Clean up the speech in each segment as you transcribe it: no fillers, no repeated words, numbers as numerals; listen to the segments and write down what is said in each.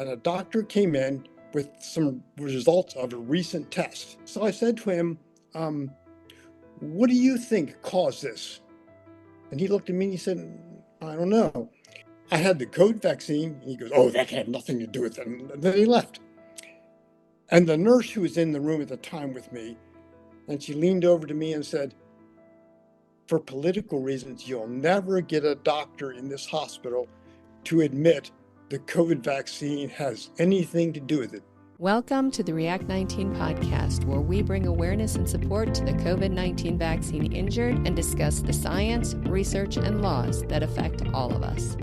and a doctor came in with some results of a recent test. So I said to him, what do you think caused this? And he looked at me and he said, I don't know. I had the COVID vaccine. And he goes, oh, that can have nothing to do with it. And then he left. And the nurse who was in the room at the time with me, and she leaned over to me and said, for political reasons, you'll never get a doctor in this hospital to admit the COVID vaccine has anything to do with it. Welcome to the React19 podcast, where we bring awareness and support to the COVID-19 vaccine injured and discuss the science, research, and laws that affect all of us.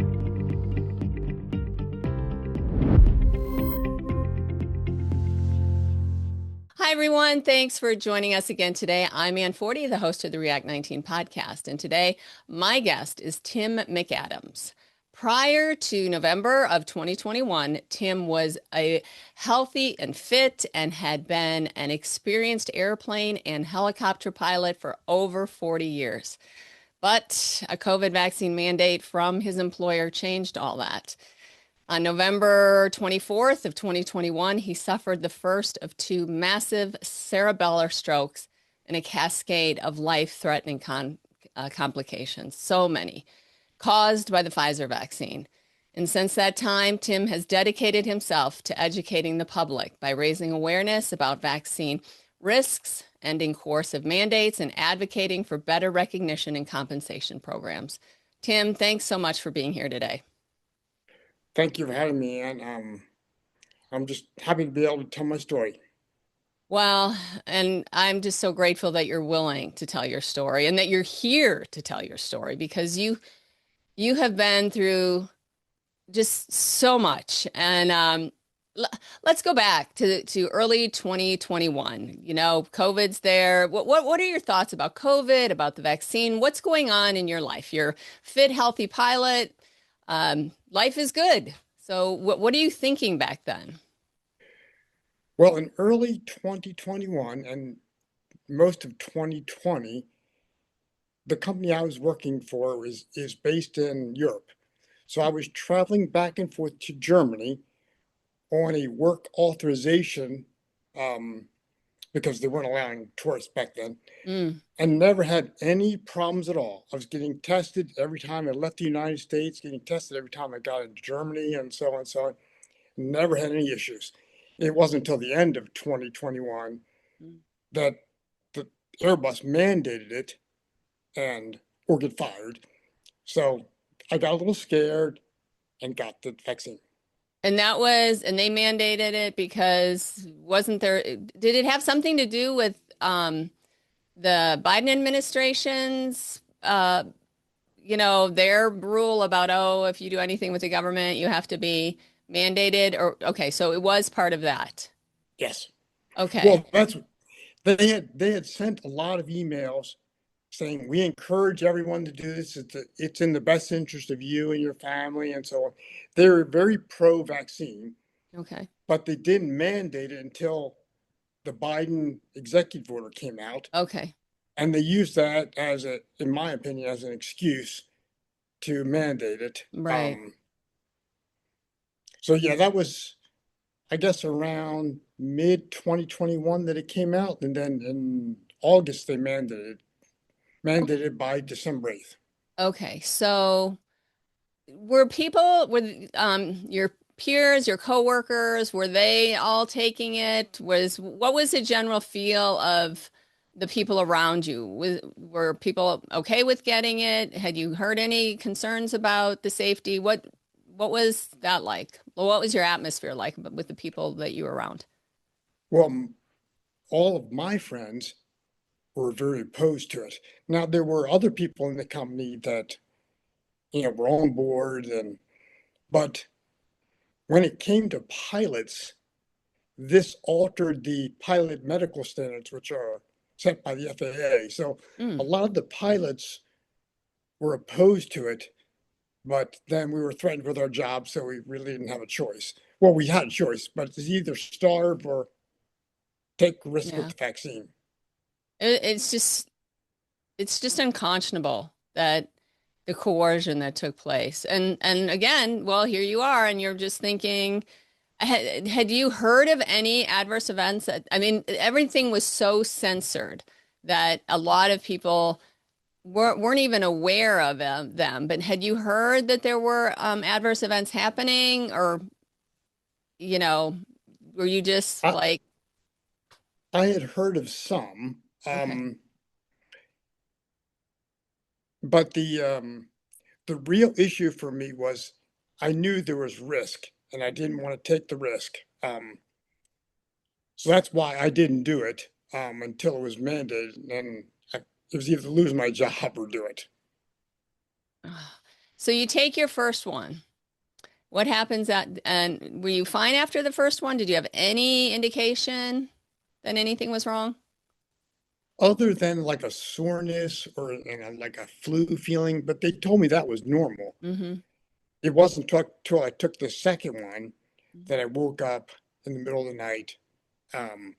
Hi, everyone. Thanks for joining us again today. I'm Ann Forty, the host of the React19 podcast, and today my guest is Tim McAdams. Prior to November of 2021, Tim was a healthy and fit and had been an experienced airplane and helicopter pilot for over 40 years. But a COVID vaccine mandate from his employer changed all that. On November 24th of 2021, he suffered the first of two massive cerebellar strokes and a cascade of life-threatening complications, so many, caused by the Pfizer vaccine. And since that time, Tim has dedicated himself to educating the public by raising awareness about vaccine risks, ending coercive mandates, and advocating for better recognition and compensation programs. Tim, thanks so much for being here today. Thank you for having me, and I'm just happy to be able to tell my story. Well, and I'm just so grateful that you're willing to tell your story and that you're here to tell your story, because you have been through just so much. And let's go back to early 2021. You know, COVID's there. What are your thoughts about COVID, about the vaccine? What's going on in your life? You're a fit, healthy pilot. Life is good. So what are you thinking back then? Well, in early 2021 and most of 2020, the company I was working for is based in Europe. So I was traveling back and forth to Germany on a work authorization because they weren't allowing tourists back then, and never had any problems at all. I was getting tested every time I left the United States, getting tested every time I got into Germany, and so on and so on. Never had any issues. It wasn't until the end of 2021 that the Airbus mandated it or get fired. So I got a little scared and got the vaccine. And they mandated it because did it have something to do with the Biden administration's, their rule about, if you do anything with the government, you have to be mandated? Or, okay, so it was part of that. Yes. Okay. Well, they had sent a lot of emails saying, we encourage everyone to do this. It's in the best interest of you and your family and so on. They were very pro-vaccine. Okay. But they didn't mandate it until the Biden executive order came out. Okay. And they used that in my opinion, as an excuse to mandate it. Right. So yeah, that was, I guess, around mid-2021 that it came out. And then in August, they mandated by December 8th. Okay, so were your peers, your coworkers, were they all taking it? What was the general feel of the people around you? Were people okay with getting it? Had you heard any concerns about the safety? What was that like? Well, what was your atmosphere like with the people that you were around? Well, all of my friends were very opposed to it. Now, there were other people in the company that, were on board, but when it came to pilots, this altered the pilot medical standards, which are set by the FAA. So a lot of the pilots were opposed to it, but then we were threatened with our jobs, so we really didn't have a choice. Well, we had a choice, but it's either starve or take risk with the vaccine. It's just unconscionable that the coercion that took place. And again, well, here you are, and you're just thinking, Had you heard of any adverse events I mean, everything was so censored that a lot of people weren't even aware of them. But had you heard that there were adverse events happening, or, you know, were you just I, like, I had heard of some, okay, but the real issue for me was I knew there was risk and I didn't want to take the risk. So that's why I didn't do it until it was mandated, and it was either lose my job or do it. so you take your first one. What happens and were you fine after the first one? Did you have any indication that anything was wrong? Other than like a soreness or like a flu feeling, but they told me that was normal. Mm-hmm. It wasn't till I took the second one that I woke up in the middle of the night, um,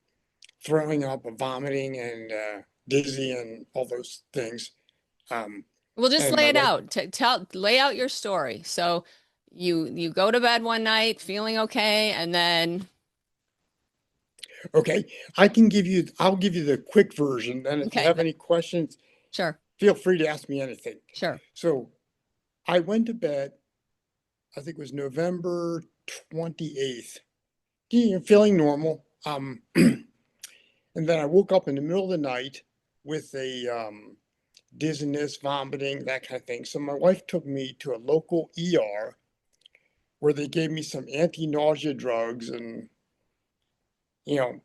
throwing up, vomiting, and dizzy, and all those things. Um, Well, just and lay my it wife, out. Lay out your story. So you go to bed one night feeling okay, and then okay, I'll give you the quick version. And if you okay, have any questions, sure, feel free to ask me anything. sure. So I went to bed, I think it was November 28th, feeling normal. And then I woke up in the middle of the night with a dizziness, vomiting, that kind of thing. So my wife took me to a local ER where they gave me some anti-nausea drugs and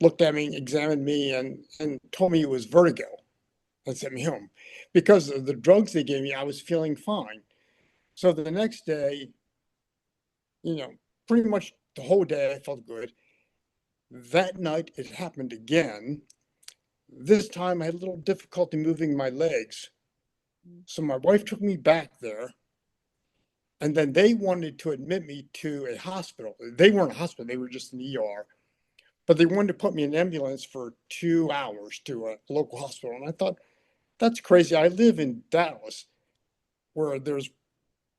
looked at me, examined me, and told me it was vertigo and sent me home. Because of the drugs they gave me, I was feeling fine. So the next day, you know, pretty much the whole day I felt good. That night it happened again. This time I had a little difficulty moving my legs. So my wife took me back there, and then they wanted to admit me to a hospital. They weren't a hospital, they were just an ER, but they wanted to put me in an ambulance for 2 hours to a local hospital. And I thought, that's crazy. I live in Dallas, where there's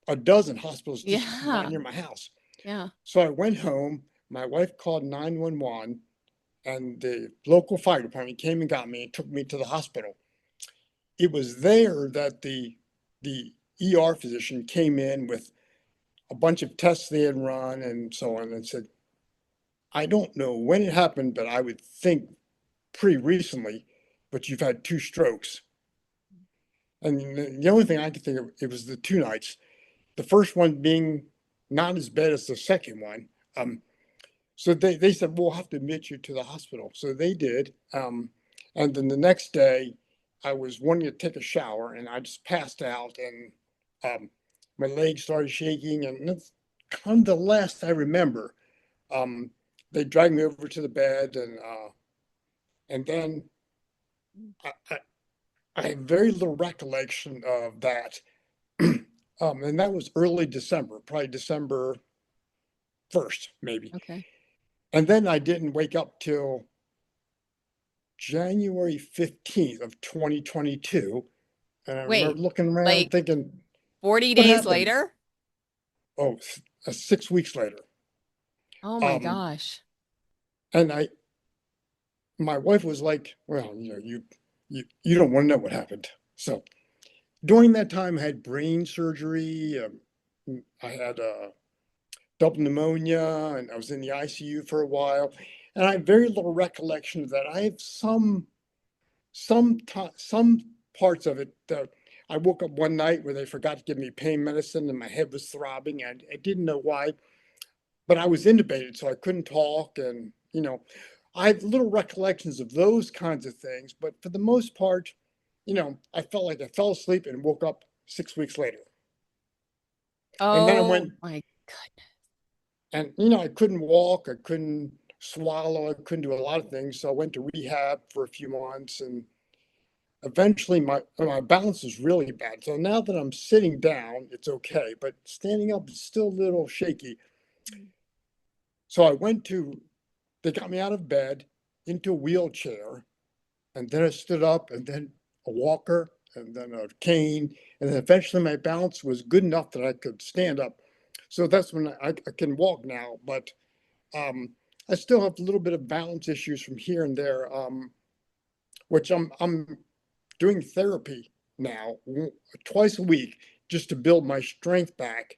a dozen hospitals just right Yeah, near my house. yeah. So I went home. My wife called 911, and the local fire department came and got me and took me to the hospital. It was there that the ER physician came in with a bunch of tests they had run and so on, and said, I don't know when it happened, but I would think pretty recently, but you've had 2 strokes. And the only thing I could think of, it was the 2 nights. The first one being not as bad as the second one. So they said, we'll have to admit you to the hospital. So they did. And then the next day, I was wanting to take a shower and I just passed out, and my legs started shaking. And that's kind of the last I remember. Um, they dragged me over to the bed, and then I, I, I have very little recollection of that. And that was early December, probably December 1st, maybe. Okay. And then I didn't wake up till January 15th of 2022. And I remember Wait, looking around like thinking, 40 what days happened? later? Oh, 6 weeks later. Oh my Um, gosh. and my wife was like, well, you don't want to know what happened. So during that time, I had brain surgery. I had double pneumonia, and I was in the ICU for a while. And I have very little recollection of that. I have some parts of it. I woke up one night where they forgot to give me pain medicine, and my head was throbbing. I didn't know why, but I was intubated, so I couldn't talk. And I have little recollections of those kinds of things. But for the most part, I felt like I fell asleep and woke up 6 weeks later. And then I Oh went, my goodness. and I couldn't walk, I couldn't swallow, I couldn't do a lot of things. So I went to rehab for a few months, and eventually my balance is really bad. So now that I'm sitting down, it's okay, but standing up is still a little shaky. So they got me out of bed into a wheelchair, and then I stood up, and then a walker, and then a cane, and then eventually my balance was good enough that I could stand up. So that's when I can walk now. But I still have a little bit of balance issues from here and there, which I'm doing therapy now twice a week just to build my strength back.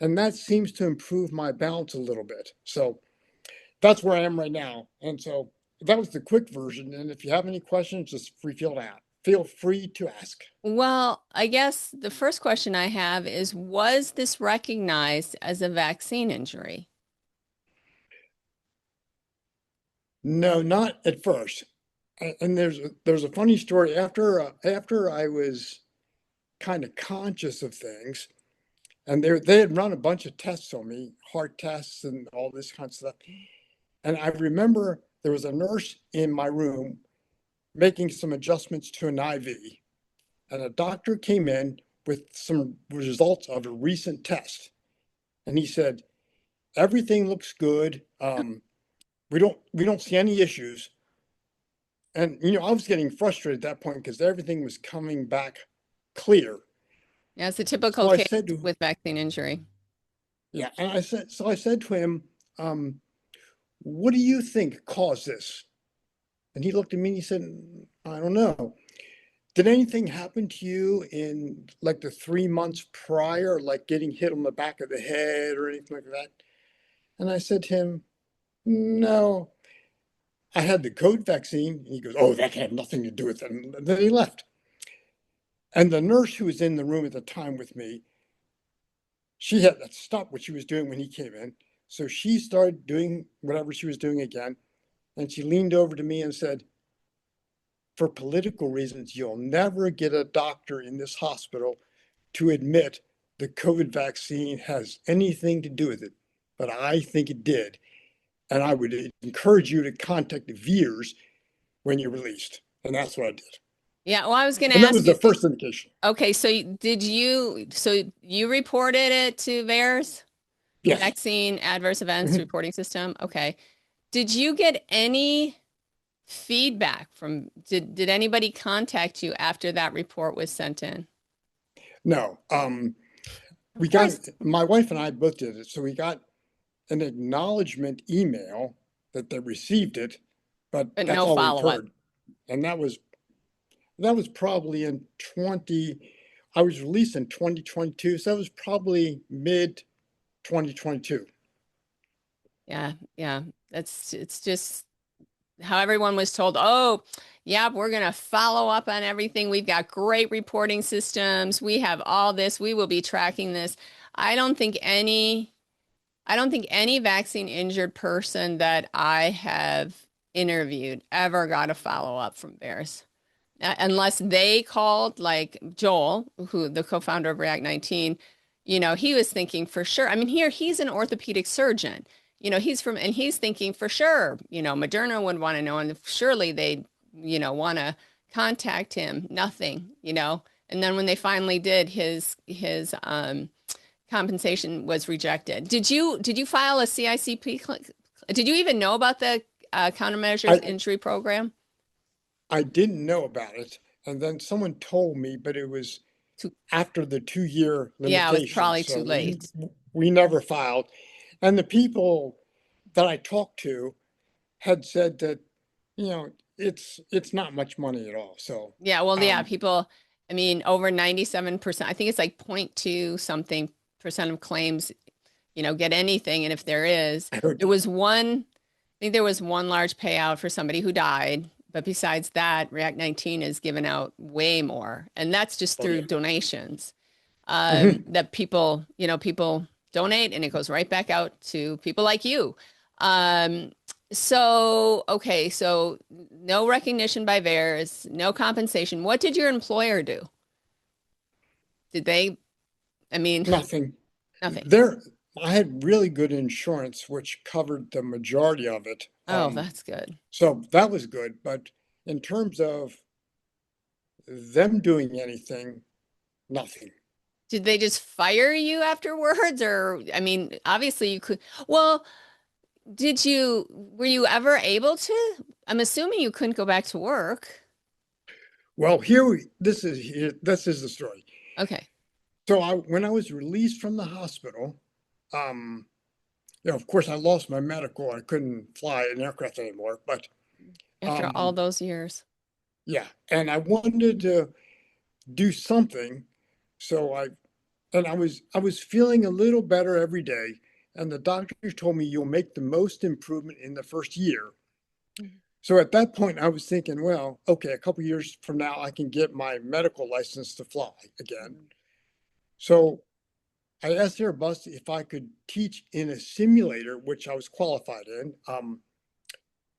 And that seems to improve my balance a little bit. So that's where I am right now. And so that was the quick version. And if you have any questions, just feel free to ask. Well, I guess the first question I have is, was this recognized as a vaccine injury? No, not at first. And there's a funny story after I was kind of conscious of things, and they had run a bunch of tests on me, heart tests and all this kind of stuff. And I remember there was a nurse in my room making some adjustments to an IV, and a doctor came in with some results of a recent test, and he said, "Everything looks good. We don't see any issues." And I was getting frustrated at that point because everything was coming back clear. Yeah, it's a typical So I case said to with vaccine injury. Yeah, and I said to him, "What do you think caused this?" And he looked at me and he said, "I don't know. Did anything happen to you in like the 3 months prior, like getting hit on the back of the head or anything like that?" And I said to him, "No, I had the COVID vaccine." And he goes, "Oh, that had nothing to do with it." And then he left. And the nurse who was in the room at the time with me, she had to stop what she was doing when he came in. So she started doing whatever she was doing again. And she leaned over to me and said, "For political reasons, you'll never get a doctor in this hospital to admit the COVID vaccine has anything to do with it. But I think it did. And I would encourage you to contact the VAERS when you're released." And that's what I did. Yeah, well, I was going to And that ask was you. the first indication. Okay, so you reported it to VAERS, the Yes. Vaccine Adverse Events Reporting System? Okay. Did you get any feedback did anybody contact you after that report was sent in? No. Of course, My wife and I both did it. So we got an acknowledgement email that they received it, but but that's no all we've follow-up. heard. And that was probably in 20, I was released in 2022. So that was probably mid 2022. Yeah, yeah. It's just how everyone was told, oh, yeah, we're going to follow up on everything. We've got great reporting systems. We have all this. We will be tracking this. I don't think any, I don't think any vaccine injured person that I have interviewed ever got a follow-up from VAERS. Unless they called, like Joel, who the co-founder of React19, he was thinking for sure. I mean, he's an orthopedic surgeon. He's thinking for sure, Moderna would want to know, and surely they, want to contact him. Nothing. And then when they finally did, his compensation was rejected. Did you file a CICP? Did you even know about the countermeasures I, injury program? I didn't know about it. And then someone told me, but it was after the 2 year Yeah, it was limitation. probably too So we, late. we never filed. And the people that I talked to had said that, it's not much money at all. So, Yeah, well, yeah, um, people, I mean, over 97%, I think it's like 0.2 something percent of claims, get anything. And if there is, I heard there that. was one, I think there was one large payout for somebody who died. But besides that, React19 is given out way more. And that's just Oh, through yeah. donations Mhm. that people donate and it goes right back out to people like you. Um, okay, so no recognition by VAERS, no compensation. What did your employer do? Did they, I mean, Nothing. nothing. There, I had really good insurance, which covered the majority of it. Oh, that's good. So that was good. But in terms of them doing anything, nothing. Did they just fire you afterwards? Or, I mean, obviously you could, well, were you ever able to? I'm assuming you couldn't go back to work. Well, this is the story. Okay. So when I was released from the hospital, um, of course, I lost my medical. I couldn't fly an aircraft anymore. But After all um, those years. yeah, and I wanted to do something. So I was feeling a little better every day. And the doctor told me you'll make the most improvement in the first year. Mhm. So at that point, I was thinking, well, okay, a couple years from now, I can get my medical license to fly again. So I asked Airbus if I could teach in a simulator, which I was qualified in,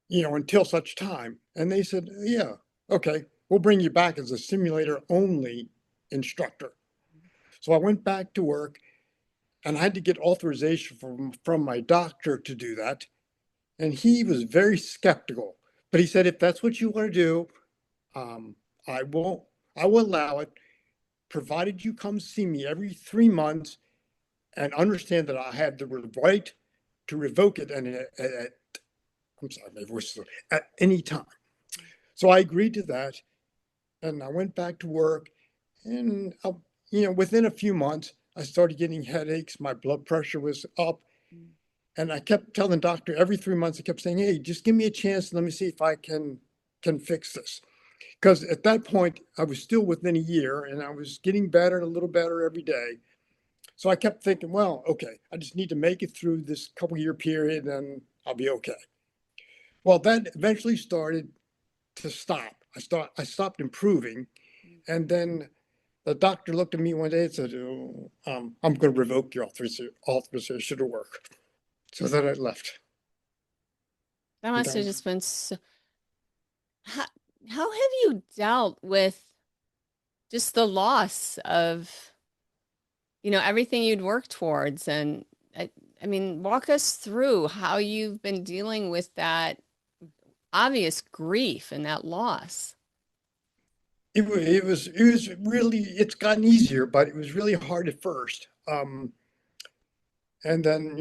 until such time. And they said, yeah, okay, we'll bring you back as a simulator only instructor. So I went back to work and I had to get authorization from my doctor to do that. And he was very skeptical. But he said, if that's what you want to do, um, I will allow it, provided you come see me every 3 months and understand that I had the right to revoke it I'm sorry, my voice is at any time. So I agreed to that, and I went back to work, and within a few months, I started getting headaches. My blood pressure was up, and I kept telling the doctor every 3 months. I kept saying, "Hey, just give me a chance. And let me see if I can fix this." Because at that point, I was still within a year, and I was getting better and a little better every day. So I kept thinking, well, okay, I just need to make it through this couple year period, and I'll be okay. Well, that eventually started to stop. I stopped improving, and then the doctor looked at me one day and said, "Oh, I'm going to revoke your authorization to work." So then I left. That And must that have was, just been so, how, how have you dealt with just the loss of, everything you'd worked towards? And I, I mean, walk us through how you've been dealing with that obvious grief and that loss. it was really, it's gotten easier, but it was really hard at first. And then,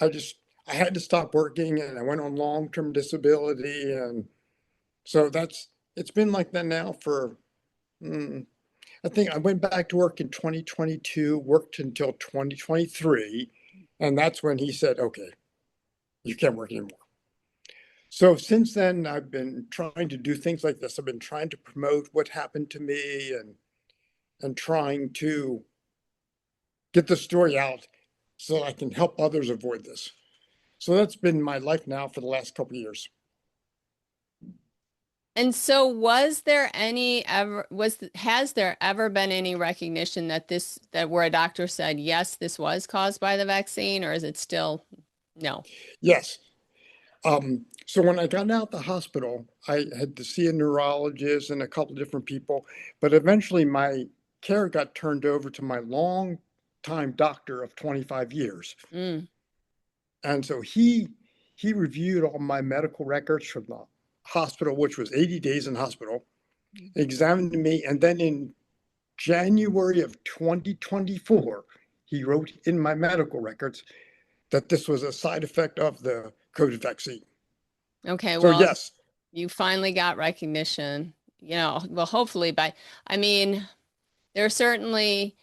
I just, I had to stop working and I went on long-term disability. And so it's been like that now for, mm, I think I went back to work in 2022, worked until 2023. And that's when he said, okay, you can't work anymore. So since then, I've been trying to do things like this. I've been trying to promote what happened to me and trying to get the story out so I can help others avoid this. So that's been my life now for the last couple of years. And so was there any ever was has there ever been any recognition that that where a doctor said yes, this was caused by the vaccine, or is it still no? Yes. So when I got out of the hospital, I had to see a neurologist and a couple of different people, but eventually my care got turned over to my long time doctor of 25 years. Mm, And so he reviewed all my medical records from the hospital, which was 80 days in hospital, examined me, and then in January of 2024, he wrote in my medical records that this was a side effect of the COVID vaccine. okay, So well, yes, you finally got recognition, well, hopefully I mean, there are certainly,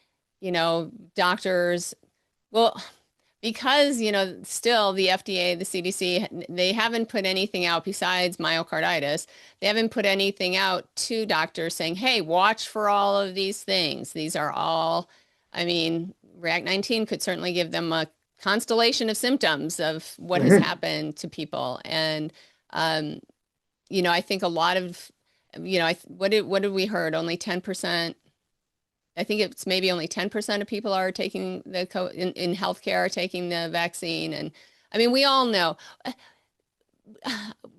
doctors, well, because, still the FDA, the CDC, they haven't put anything out besides myocarditis. They haven't put anything out to doctors saying, hey, watch for all of these things. These are all, I mean, React19 could certainly give them a constellation of symptoms of what has happened to people. And, um, I think a lot of, what did we heard? Only 10%. I think it's maybe only 10% of people are taking in healthcare are taking the vaccine. And I mean, we all know.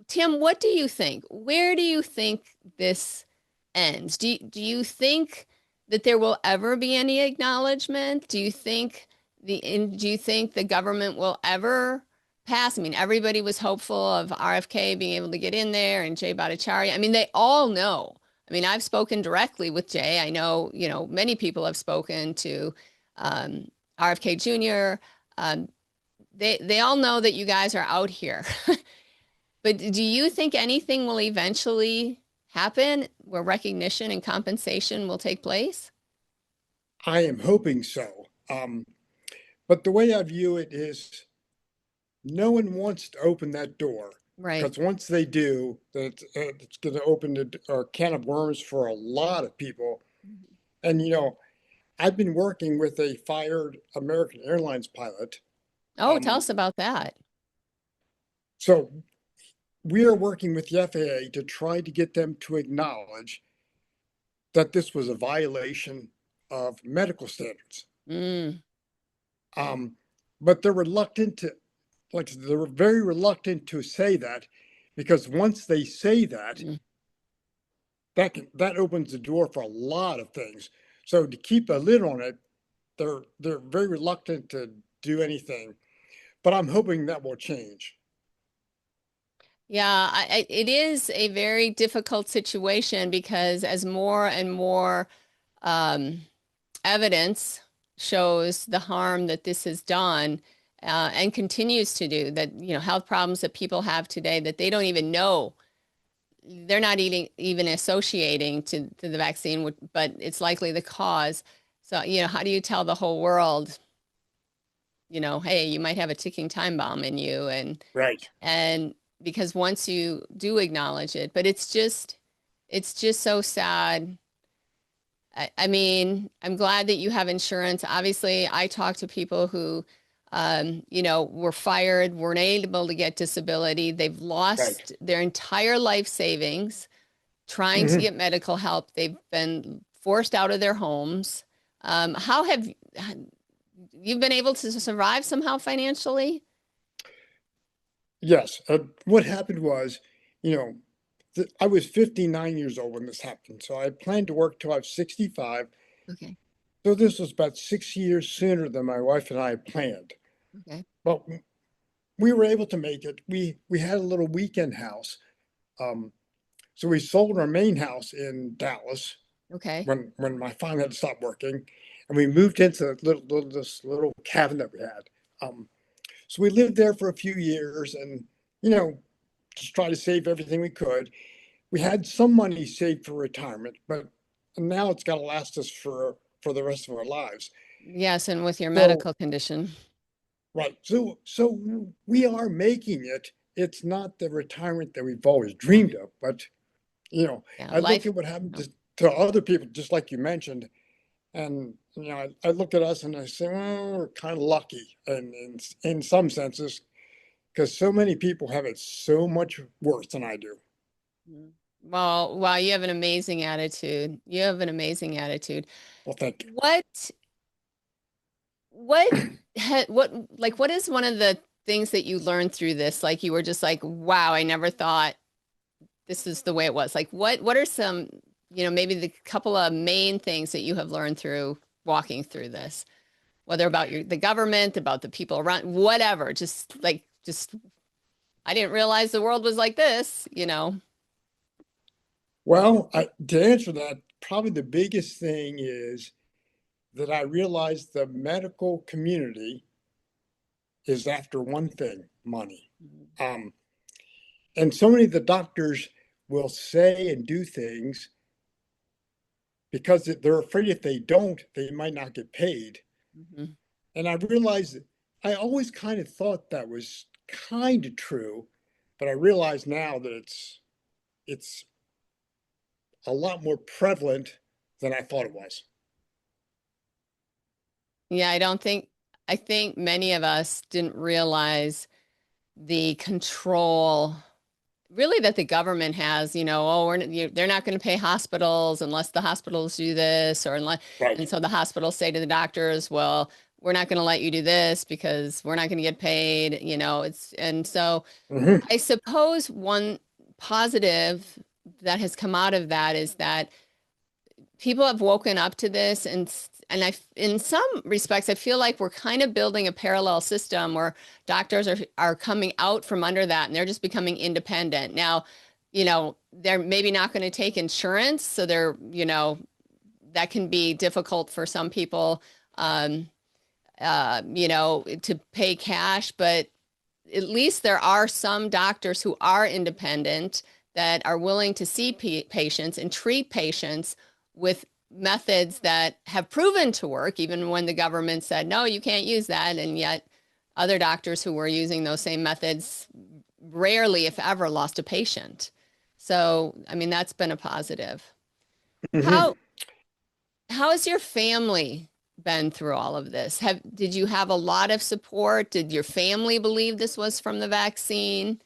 Tim, what do you think? Where do you think this ends? Do you think that there will ever be any acknowledgement? Do you think the government will ever pass? I mean, everybody was hopeful of RFK being able to get in there and Jay Bhattacharya. I mean, they all know. I mean, I've spoken directly with Jay. I know, many people have spoken to um, RFK Jr. Um, they all know that you guys are out here. But do you think anything will eventually happen where recognition and compensation will take place? I am hoping so. But the way I view it is no one wants to open that door Right. because once they do, then it's going to open a can of worms for a lot of people. And I've been working with a fired American Airlines pilot. Oh, tell Um, us about that. so we are working with the FAA to try to get them to acknowledge that this was a violation of medical standards. Mm, Um, but they're reluctant to, like, they're very reluctant to say that because once they say that, mm. that opens the door for a lot of things. So to keep a lid on it, they're very reluctant to do anything. But I'm hoping that will change. Yeah, it is a very difficult situation because as more and more um, evidence shows the harm that this has done and continues to do, that, health problems that people have today that they don't even know, they're not even associating to the vaccine, but it's likely the cause. So, how do you tell the whole world, hey, you might have a ticking time bomb in you, Right. and because once you do acknowledge it, but it's just so sad. I mean, I'm glad that you have insurance. Obviously, I talk to people who, were fired, weren't able to get disability. They've Right. lost their entire life savings trying to Hmm. get medical help. They've been forced out of their homes. How have you been able to survive somehow financially? Yes. What happened was, you know, I was 59 years old when this happened. So I planned to work till I was 65. Okay. So this was about 6 years sooner than my wife and I had planned. Okay. But we were able to make it. We had a little weekend house. Um, so we sold our main house in Dallas Okay. when my father had to stop working, and we moved into this little cabin that we had. So we lived there for a few years, and just try to save everything we could. We had some money saved for retirement, but now it's got to last us for the rest of our lives. Yes, and with your So medical condition. right, so we are making it. It's not the retirement that we've always dreamed of, but Yeah, I look life. at what happened to other people, just like you mentioned, and I look at us and I say, well, we're kind of lucky, and in some senses, because so many people have it so much worse than I do. Mhm. Well, wow, you have an amazing attitude. You have an amazing attitude. Well, thank you. What, what, what is one of the things that you learned through this? Like you were just like, wow, I never thought this is the way it was. Like what are some, maybe the couple of main things that you have learned through walking through this, whether about the government, about the people around, whatever, just I didn't realize the world was like this. Well, to answer that, probably the biggest thing is that I realized the medical community is after one thing, money. Um, and so many of the doctors will say and do things because they're afraid if they don't, they might not get paid. Mhm. And I realized that I always kind of thought that was kind of true, but I realize now that it's a lot more prevalent than I thought it was. Yeah, I think many of us didn't realize the control really that the government has, oh, they're not going to pay hospitals unless the hospitals do this or unless, Right. and so the hospitals say to the doctors, well, we're not going to let you do this because we're not going to get paid, and so Hmm. I suppose one positive that has come out of that is that people have woken up to this and in some respects I feel like we're kind of building a parallel system where doctors are coming out from under that and they're just becoming independent. Now, they're maybe not going to take insurance, so that can be difficult for some people to pay cash, but at least there are some doctors who are independent that are willing to see patients and treat patients with methods that have proven to work, even when the government said, no, you can't use that. And yet other doctors who were using those same methods rarely, if ever, lost a patient. So, I mean, that's been a positive. Hmm. How how has your family been through all of this? Did you have a lot of support? Did your family believe this was from the vaccine?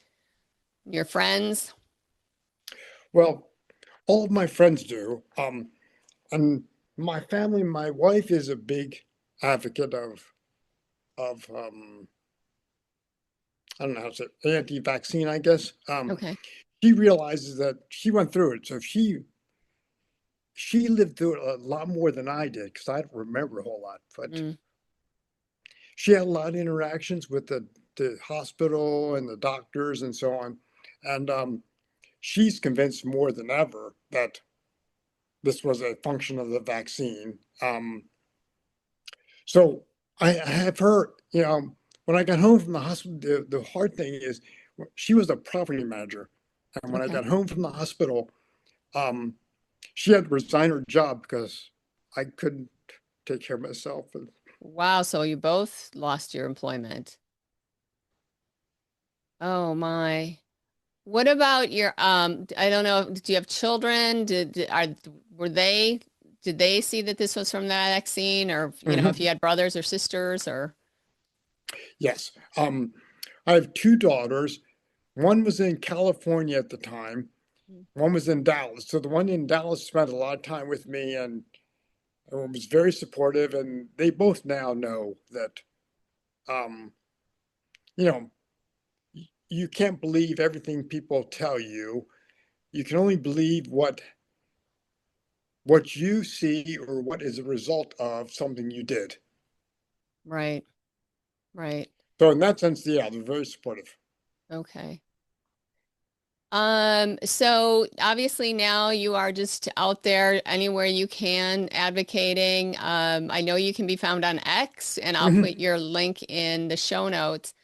Your friends? Well, all of my friends do. And my family, my wife is a big advocate of I don't know how to say it, anti-vaccine, I guess. Okay. She realizes that she went through it, so she lived through it a lot more than I did because I don't remember a whole lot. But Mm, she had a lot of interactions with the hospital and the doctors and so on, and she's convinced more than ever that this was a function of the vaccine. So I have her, when I got home from the hospital, the hard thing is she was a property manager. And when I okay. got home from the hospital, um, she had to resign her job because I couldn't take care of myself. Wow, so you both lost your employment. Oh my. What about your I don't know, do you have children? Were they did they see that this was from the vaccine, or if Mhm. you had brothers or sisters or Yes. I have two daughters. One was in California at the time. One was in Dallas. So the one in Dallas spent a lot of time with me and was very supportive. And they both now know that, um, you know, you can't believe everything people tell you. You can only believe what you see or what is a result of something you did. right, right. So in that sense, yeah, they're very supportive. Okay. So obviously now you are just out there anywhere you can advocating. I know you can be found on X, and I'll Mhm. put your link in the show notes.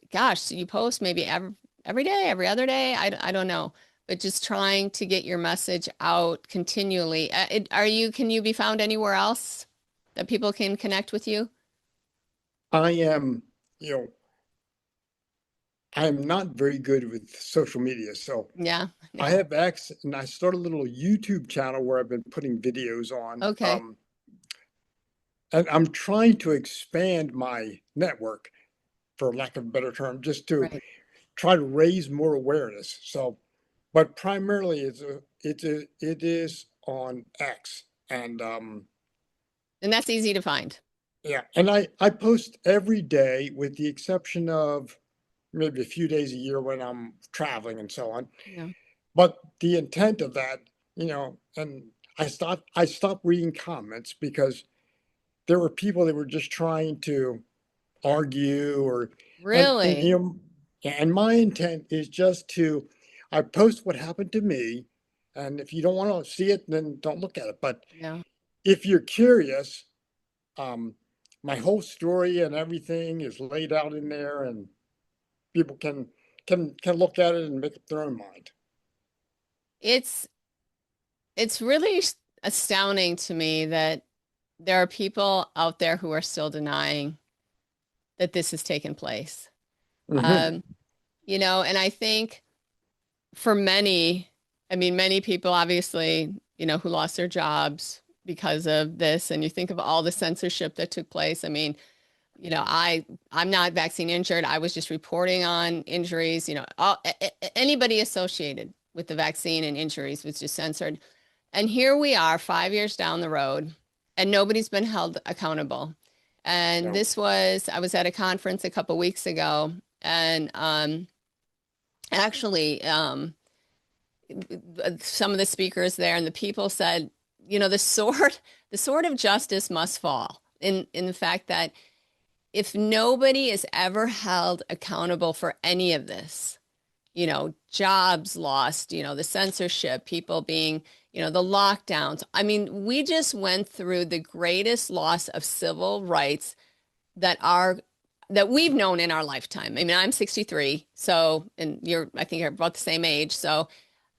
Gosh, you post maybe every day, every other day. I don't know, but just trying to get your message out continually. Can you be found anywhere else that people can connect with you? I am, you know, I'm not very good with social media. So Yeah. I have X and I started a little YouTube channel where I've been putting videos on. Okay. And I'm trying to expand my network, for lack of a better term, just to Right. try to raise more awareness. So, but primarily it is on X. And And that's easy to find. yeah, and I post every day with the exception of maybe a few days a year when I'm traveling and so on. Yeah. But the intent of that, and I stopped reading comments because there were people that were just trying to argue or and Really? and my intent is just to I post what happened to me, and if you don't want to see it, then don't look at it. But Yeah. if you're curious, um, my whole story and everything is laid out in there, and people can look at it and make up their own mind. It's it's really astounding to me that there are people out there who are still denying that this has taken place. Hmm. Um, and I think for many, I mean, many people obviously, who lost their jobs because of this, and you think of all the censorship that took place. I mean, I'm not vaccine injured. I was just reporting on injuries. Anybody associated with the vaccine and injuries was just censored. And here we are 5 years down the road, and nobody's been held accountable. And No. I was at a conference a couple weeks ago, and actually, some of the speakers there and the people said, the sword of justice must fall in the fact that if nobody is ever held accountable for any of this, jobs lost, the censorship, people being, the lockdowns. I mean, we just went through the greatest loss of civil rights that are that we've known in our lifetime. I mean, I'm 63, so and I think you're about the same age. So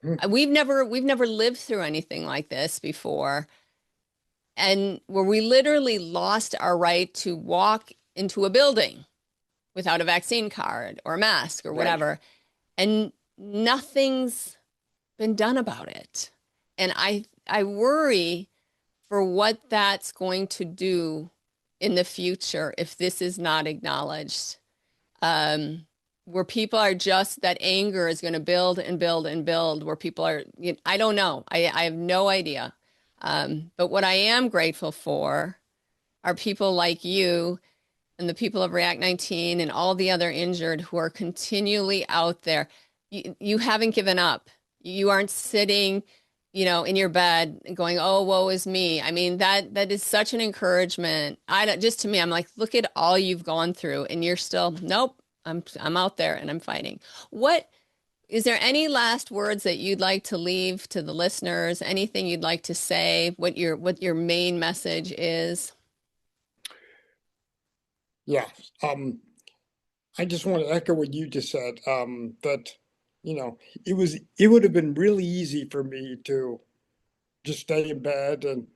Mhm. we've never lived through anything like this before. And where we literally lost our right to walk into a building. without a vaccine card or a mask or Right. whatever, and nothing's been done about it. And I worry for what that's going to do in the future if this is not acknowledged. Where people are just, that anger is going to build and build and build, where people are, I don't know. I have no idea. But what I am grateful for are people like you and the people of React19 and all the other injured who are continually out there. You haven't given up. You aren't sitting, in your bed going, "Oh, woe is me." I mean, that is such an encouragement. I don't, just to me, I'm like, look at all you've gone through, and you're still, nope. I'm out there and I'm fighting. What is there any last words that you'd like to leave to the listeners? Anything you'd like to say? What your main message is? Yeah. I just want to echo what you just said, that, it would have been really easy for me to just stay in bed, and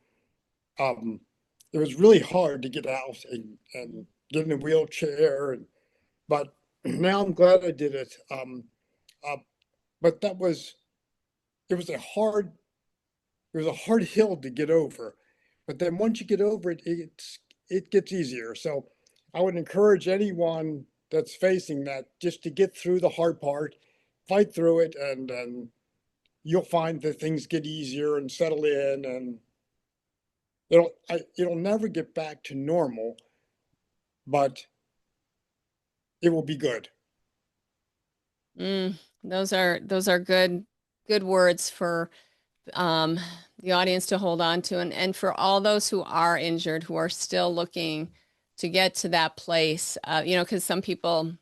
it was really hard to get out and get in a wheelchair, but now I'm glad I did it. Uh, but it was a hard, it was a hard hill to get over, but then once you get over it, it gets easier. So I would encourage anyone that's facing that just to get through the hard part, fight through it, and you'll find that things get easier and settle in, and it'll never get back to normal, but it will be good. Those are good words for um, the audience to hold on to, and for all those who are injured, who are still looking to get to that place. Because some people,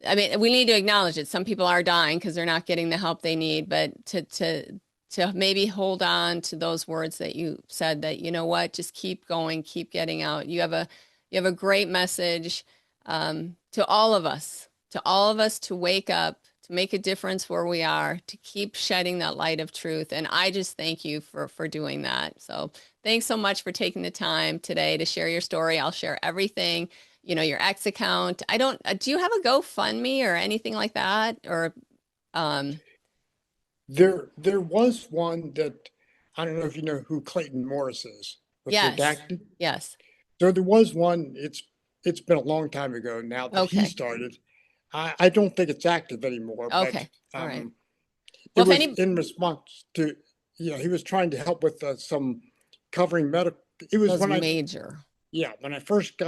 I mean, we need to acknowledge it. Some people are dying because they're not getting the help they need, but to maybe hold on to those words that you said, that, just keep going, keep getting out. You have a great message to all of us, to wake up, to make a difference where we are, to keep shedding that light of truth. And I just thank you for doing that. So thanks so much for taking the time today to share your story. I'll share everything, your X account. I don't, do you have a GoFundMe or anything like that? Or, um, There was one that, I don't know if you know who Clayton Morris is, with yes, Redacted. yes. So there was one. It's been a long time ago now that he Okay. started. I don't think it's active anymore, but Okay. All right. it Well, if was any, in response to, he was trying to help with some covering medical. It was those when I, major, yeah, when I first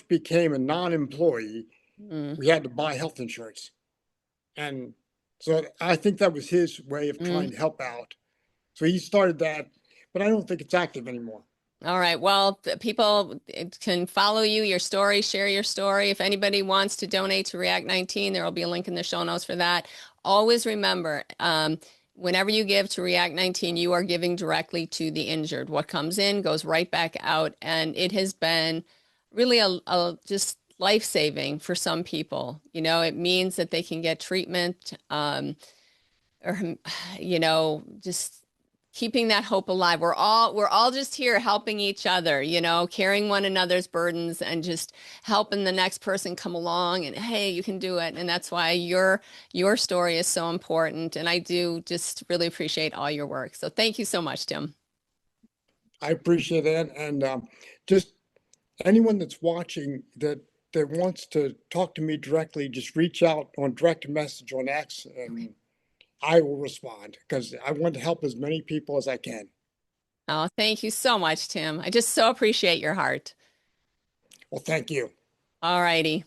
became a non-employee, mm, we had to buy health insurance, and so I think that was his way of mm. trying to help out. So he started that, but I don't think it's active anymore. All right. Well, people can follow you, your story, share your story. If anybody wants to donate to React19, there will be a link in the show notes for that. Always remember, whenever you give to React19, you are giving directly to the injured. What comes in goes right back out. And it has been really a just life-saving for some people. It means that they can get treatment, or, just keeping that hope alive. We're all just here helping each other, carrying one another's burdens and just helping the next person come along, and hey, you can do it. And that's why your story is so important. And I do just really appreciate all your work. So thank you so much, Tim. I appreciate that, and just anyone that's watching that wants to talk to me directly, just reach out on direct message on X, Okay. and I will respond because I want to help as many people as I can. Oh, thank you so much, Tim. I just so appreciate your heart. Well, thank you. All righty.